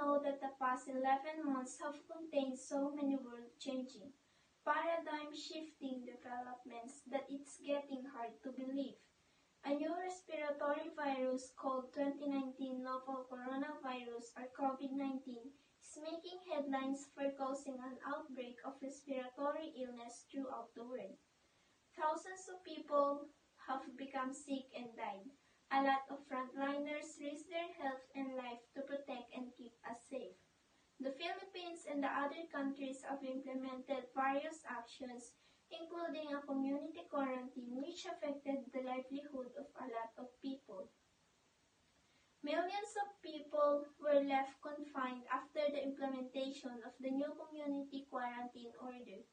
know that the past 11 months have contained so many world-changing, paradigm-shifting developments that it's getting hard to believe. A new respiratory virus called 2019 novel coronavirus or COVID-19 is making headlines for causing an outbreak of respiratory illness throughout the world. Thousands of people have become sick and died. A lot of frontliners risk their health and life to protect and keep us safe. The Philippines and the other countries have implemented various actions, including a community quarantine which affected the livelihood of a lot of people. Millions of people were left confined after the implementation of the new community quarantine order.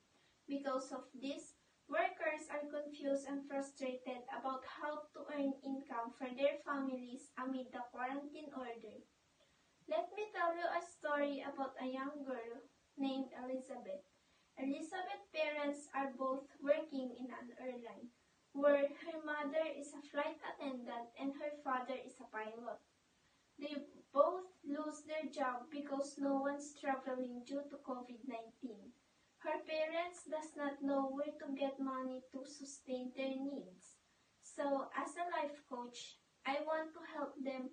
Because of this, workers are confused and frustrated about how to earn income for their families amid the quarantine order. Let me tell you a story about a young girl named Elizabeth. Elizabeth's parents are both working in an airline, where her mother is a flight attendant and her father is a pilot. They both lose their job because no one's traveling due to COVID-19. Her parents does not know where to get money to sustain their needs. So, as a life coach, I want to help them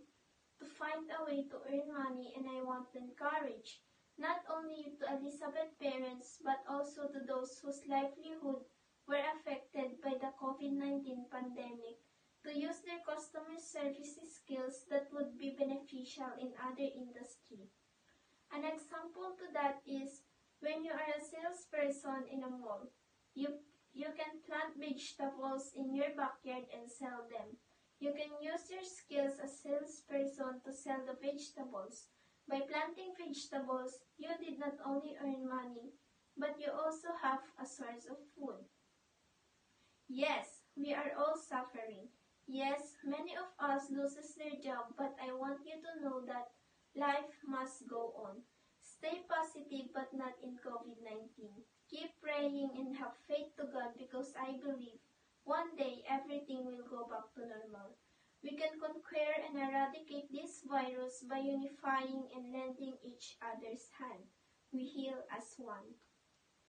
to find a way to earn money, and I want to encourage not only to Elizabeth's parents but also to those whose livelihood were affected by the COVID-19 pandemic to use their customer service skills that would be beneficial in other industries. An example to that is when you are a salesperson in a mall. You can plant vegetables in your backyard and sell them. You can use your skills as salesperson to sell the vegetables. By planting vegetables, you did not only earn money, but you also have a source of food. Yes, we are all suffering. Yes, many of us loses their job, but I want you to know that life must go on. Stay positive but not in COVID-19. Keep praying and have faith to God because I believe one day everything will go back to normal. We can conquer and eradicate this virus by unifying and lending each other's hand. We heal as one.